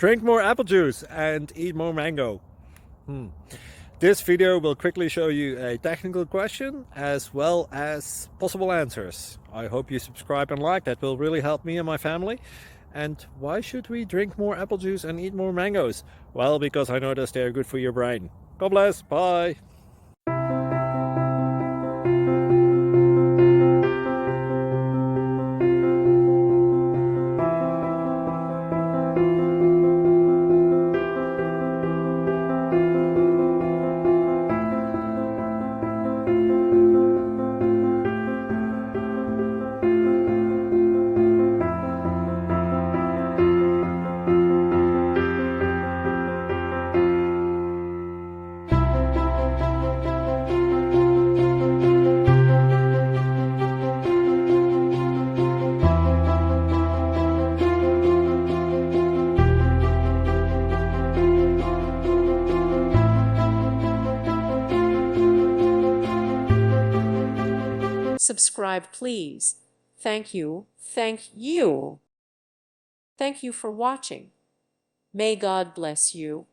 Drink more apple juice and eat more mango. This video will quickly show you a technical question as well as possible answers. I hope you subscribe and like, that will really help me and my family. And why should we drink more apple juice and eat more mangoes? Well, because I noticed they're good for your brain. God bless, bye! Subscribe, please. Thank you. Thank you. Thank you for watching. May God bless you.